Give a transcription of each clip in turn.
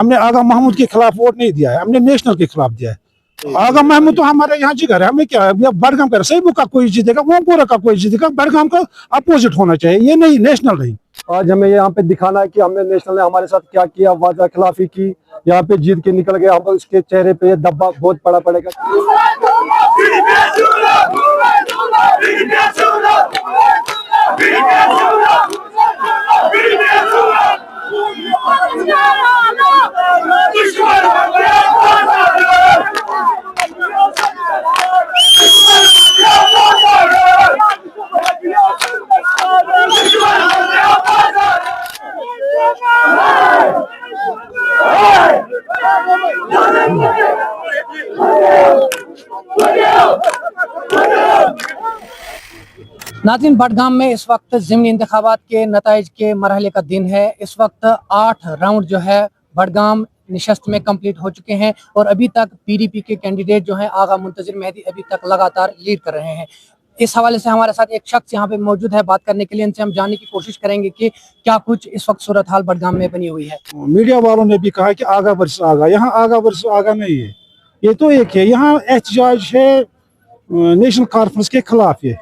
हमने आगा महमूद के खिलाफ वोट नहीं दिया है, हमने नेशनल के खिलाफ दिया है। आगा महमूद तो हमारे यहाँ जिगर है, हमें क्या है, बड़गाम का सही का कोई जीतेगा, ओमपुरा का कोई जीतेगा, बड़गाम का अपोजिट होना चाहिए, ये नहीं नेशनल नहीं। आज हमें यहाँ पे दिखाना है कि हमने नेशनल ने हमारे साथ क्या किया, वादा खिलाफी की, यहाँ पे जीत के निकल गए, हम उसके चेहरे पे ये धब्बा बहुत बड़ा पड़ेगा। नाज़रीन, बडगाम में इस वक्त ज़िमनी इंतखाबात के नताइज के मरहले का दिन है। इस वक्त 8 राउंड जो है बडगाम नशस्त में कंप्लीट हो चुके हैं और अभी तक पीडीपी के कैंडिडेट जो हैं आगा मुंतज़िर मेहदी अभी तक लगातार लीड कर रहे हैं। इस हवाले से हमारे साथ एक शख्स यहाँ पे मौजूद है बात करने के लिए। इनसे हम जानने की कोशिश करेंगे कि क्या कुछ इस वक्त सूरत हाल बडगाम में बनी हुई है। मीडिया वालों ने भी कहा कि आगा वर्सेस आगा, यहाँ आगा वर्सेस आगा नहीं है, ये तो एक है, यहाँ एहतजाज है नेशनल कॉन्फ्रेंस के खिलाफ है,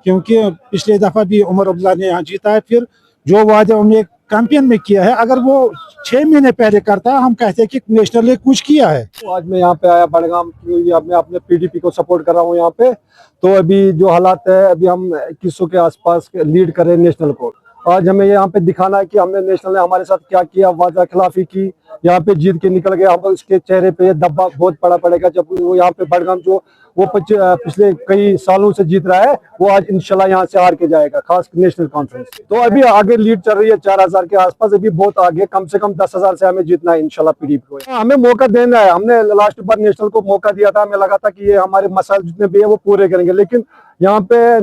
क्योंकि पिछले दफा भी उमर अब्दुल्ला ने यहाँ जीता है। फिर जो वादा उन्होंने कैंपेन में किया है, अगर वो 6 महीने पहले करता है, हम कहते हैं कि नेशनल ने कुछ किया है। तो आज मैं यहाँ पे आया बडगाम, मैं अपने पीडीपी को सपोर्ट कर रहा हूँ यहाँ पे। तो अभी जो हालात है, अभी हम 2100 के आसपास लीड कर रहे हैं नेशनल को। आज हमें यहाँ पे दिखाना है कि हमने नेशनल ने हमारे साथ क्या किया, वादा खिलाफी की, यहाँ पे जीत के निकल गए, हम उसके चेहरे पे ये धब्बा बहुत बड़ा पड़ेगा जब वो यहाँ पे बडगाम जो वो पिछले कई सालों से जीत रहा है, वो आज इंशाल्लाह यहाँ से हार के जाएगा, खास नेशनल कॉन्फ्रेंस। तो अभी आगे लीड चल रही है 4000 के आसपास, अभी बहुत आगे, कम से कम 10,000 से हमें जीतना है इंशाल्लाह पीडीपी को। हमें मौका देना है, हमने लास्ट बार नेशनल को मौका दिया था, हमें लगा था कि ये हमारे मसाइल जितने भी है वो पूरे करेंगे, लेकिन यहाँ पे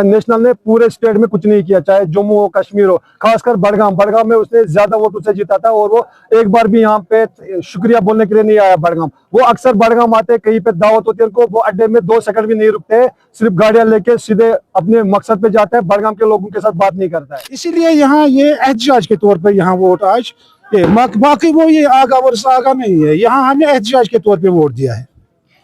नेशनल ने पूरे स्टेट में कुछ नहीं किया, चाहे जम्मू हो, कश्मीर हो, खासकर बडगाम में उसने ज्यादा वोटों से जीता था और वो एक बार भी यहाँ पे शुक्रिया बोलने के लिए नहीं आया बडगाम। वो अक्सर बडगाम आते, कहीं पे दावत होती है उनको, वो अड्डे में 2 सेकंड भी नहीं रुकते, सिर्फ गाड़ियां लेके सीधे अपने मकसद पे जाते हैं, बडगाम के लोगों के साथ बात नहीं करता है। इसीलिए यहाँ ये एहतजाज के तौर पर यहाँ वोट आज, बाकी वो ये आगा वर्सेस आगा नहीं है, यहाँ हमने एहतजाज के तौर पर वोट दिया है।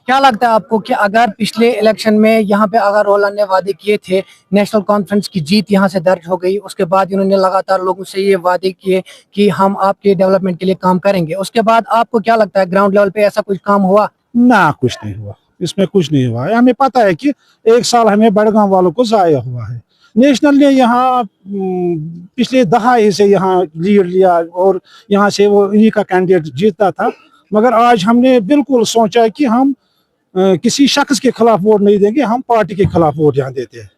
क्या लगता है आपको कि अगर पिछले इलेक्शन में यहाँ पे अगर रोहला ने वादे किए थे, नेशनल कॉन्फ्रेंस की जीत यहाँ से दर्ज हो गई, उसके बाद इन्होंने लगातार लोगों से ये वादे किए कि हम आपके डेवलपमेंट के लिए काम करेंगे, उसके बाद आपको क्या लगता है ग्राउंड लेवल पे ऐसा कुछ काम हुआ? ना, कुछ नहीं हुआ, इसमें कुछ नहीं हुआ है। हमें पता है कि 1 साल हमें बडगाम वालों को जाया हुआ है। नेशनल ने यहाँ पिछले दहाई से यहाँ लीड लिया और यहाँ से वो इन्हीं का कैंडिडेट जीतता था, मगर आज हमने बिल्कुल सोचा कि हम किसी शख्स के खिलाफ वोट नहीं देंगे, हम पार्टी के खिलाफ वोट यहाँ देते हैं।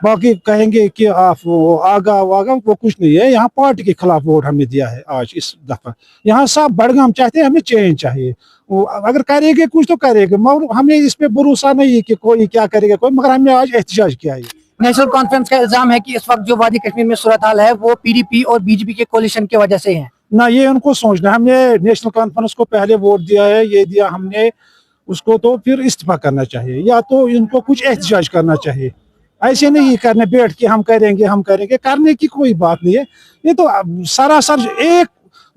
बाकी कहेंगे कि आप आगा वागा, वो कुछ नहीं है, यहाँ पार्टी के खिलाफ वोट हमने दिया है आज इस दफा। यहाँ सब बडगाम चाहते हैं, हमें चेंज चाहिए, अगर करेंगे कुछ तो करेंगे, मगर हमें इस पे भरोसा नहीं है कि कोई क्या करेगा कोई, मगर हमने आज एहतजाज किया है। नेशनल कॉन्फ्रेंस का इल्जाम है कि इस वक्त जो वादी कश्मीर में सूरत हाल है वो पीडीपी और बीजेपी के कोलिशन की वजह से है। ना, ये उनको सोचना, हमने नेशनल कॉन्फ्रेंस को पहले वोट दिया है, ये दिया हमने उसको, तो फिर इस्तीफा करना चाहिए या तो इनको कुछ एहतजाज करना चाहिए। ऐसे नहीं करने बैठ के हम करेंगे, करने की कोई बात नहीं है। ये तो सरासर एक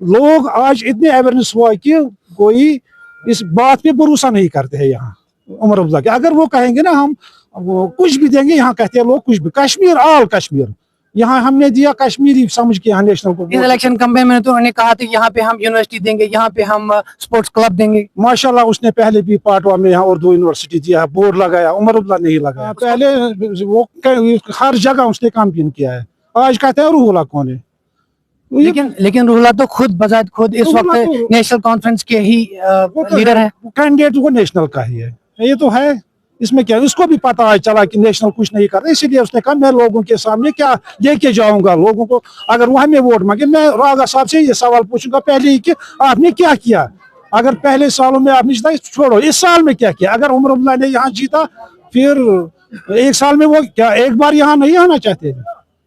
लोग आज इतने अवेयरनेस हुआ कि कोई इस बात पे भरोसा नहीं करते हैं यहाँ उमर अब्दुल्ला के। अगर वो कहेंगे ना हम वो कुछ भी देंगे, यहाँ कहते हैं लोग कुछ भी, कश्मीर ऑल कश्मीर, यहाँ हमने दिया कश्मीरी समझ के यहाँ नेशनल को। इस इलेक्शन कैंपेन में तो उन्होंने कहा था यहाँ पे हम यूनिवर्सिटी देंगे, यहाँ पे हम स्पोर्ट्स क्लब देंगे। माशाल्लाह उसने पहले भी पाटवा में यहाँ उर्दू यूनिवर्सिटी दिया, बोर्ड लगाया, उमर अब्दुल्ला नहीं लगाया। पहले वो हर जगह उसने कैंपेन किया है, आज कहते हैं रूहुल्लाह कौन है। लेकिन रूहुल्लाह तो खुद इस वक्त नेशनल कॉन्फ्रेंस के ही लीडर है, कैंडिडेट वो नेशनल का ही है, ये तो है, इसमें क्या, उसको भी पता चला कि नेशनल कुछ नहीं कर रहा, इसीलिए उसने कहा मैं लोगों के सामने क्या लेके जाऊंगा लोगों को, अगर वो हमें वोट मांगे मैं रागा साहब से ये सवाल पूछूंगा पहले ही कि आपने क्या किया, अगर पहले सालों में आपने जीता छोड़ो, इस साल में क्या किया। अगर उमर अब्दुल्ला ने यहाँ जीता फिर 1 साल में वो क्या एक बार यहाँ नहीं आना चाहते?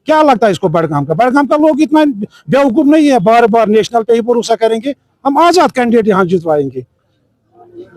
क्या लगता है इसको बडगाम का लोग इतना बेवकूफ नहीं है बार बार नेशनल पे ही भरोसा करेंगे, हम आजाद कैंडिडेट यहाँ जितवाएंगे।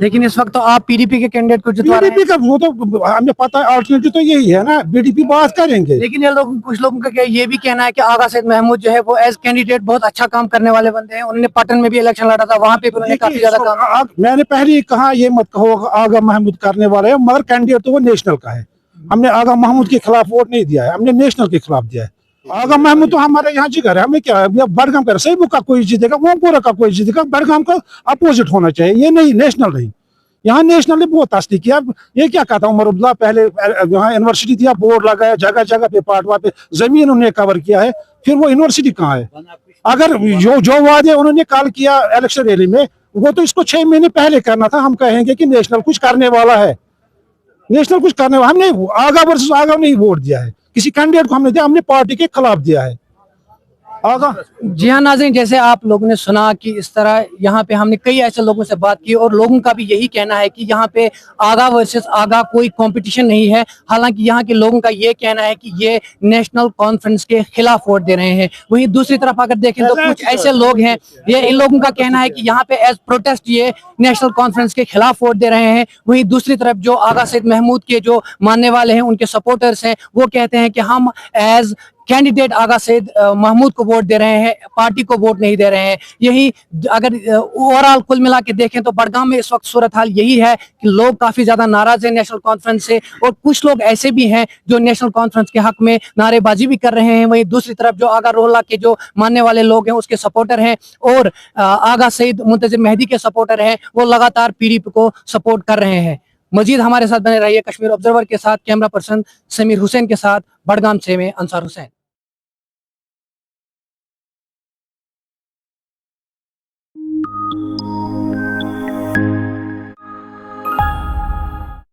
लेकिन इस वक्त तो आप पीडीपी के कैंडिडेट को जितवा रहे हैं। बीडीपी का वो तो हमें पता है, अल्टरनेटिव तो यही है ना, बीडीपी बात करेंगे। लेकिन ये लोग, कुछ लोगों का ये भी कहना है कि आगा सईद महमूद जो है वो एज कैंडिडेट बहुत अच्छा काम करने वाले बंदे हैं। उन्होंने पटन में भी इलेक्शन लड़ा था, वहां पे भी उन्होंने काफी ज्यादा काम। मैंने पहले ही कहा ये मत कहो आगा महमूद करने वाले है, मगर कैंडिडेट तो वो नेशनल का है। हमने आगा महमूद के खिलाफ वोट नहीं दिया है, हमने नेशनल के खिलाफ दिया है। आगा महमूद तो हमारे यहाँ जिगर है, हमें क्या है, बड़गाम का सही का कोई जीतेगा, ओमपुरा का कोई जीतेगा, बड़गाम का अपोजिट होना चाहिए, ये नहीं नेशनल नहीं। यहाँ नेशनल ने बहुत तस्दी किया। ये क्या कहता उमर अब्दुल्ला, पहले यहाँ यूनिवर्सिटी दिया, बोर्ड लगाया, जगह जगह पे पाटवा पे जमीन उन्होंने कवर किया है, फिर वो यूनिवर्सिटी कहाँ है? अगर जो वादे उन्होंने कल किया इलेक्शन रैली में, वो तो इसको 6 महीने पहले करना था। हम कहेंगे कि नेशनल कुछ करने वाला है, नेशनल कुछ करने वाला। हमने आगा वर्सेस आगा नहीं वोट दिया है, किसी कैंडिडेट को हमने दिया, हमने पार्टी के खिलाफ दिया है आगा। जी हाँ नाज़रीन, जैसे आप लोगों ने सुना कि इस तरह यहाँ पे हमने कई ऐसे लोगों से बात की और लोगों का भी यही कहना है कि यहाँ पे आगा वर्सेस आगा कोई कंपटीशन नहीं है। हालांकि यहाँ के लोगों का ये कहना है कि ये नेशनल कॉन्फ्रेंस के खिलाफ वोट दे रहे हैं। वहीं दूसरी तरफ अगर देखें तो कुछ ऐसे लोग हैं, ये इन लोगों का कहना है कि यहाँ पे एज प्रोटेस्ट ये नेशनल कॉन्फ्रेंस के खिलाफ वोट दे रहे हैं। वहीं दूसरी तरफ जो आगा सईद महमूद के जो मानने वाले हैं, उनके सपोर्टर्स हैं, वो कहते हैं कि हम एज कैंडिडेट आगा सईद महमूद को वोट दे रहे हैं, पार्टी को वोट नहीं दे रहे हैं। यही अगर ओवरऑल कुल मिला के देखें तो बड़गाम में इस वक्त सूरत हाल यही है कि लोग काफी ज्यादा नाराज हैं नेशनल कॉन्फ्रेंस से, और कुछ लोग ऐसे भी हैं जो नेशनल कॉन्फ्रेंस के हक में नारेबाजी भी कर रहे हैं। वहीं दूसरी तरफ जो आगा रोहला के जो मानने वाले लोग हैं, उसके सपोर्टर हैं, और आगा सईद मुंतजिर मेहदी के सपोर्टर हैं, वो लगातार पीडीपी को सपोर्ट कर रहे हैं। मजीद हमारे साथ बने रहिए। कश्मीर ऑब्जर्वर के साथ कैमरा पर्सन समीर हुसैन के साथ बड़गाम से मैं अंसार हुसैन।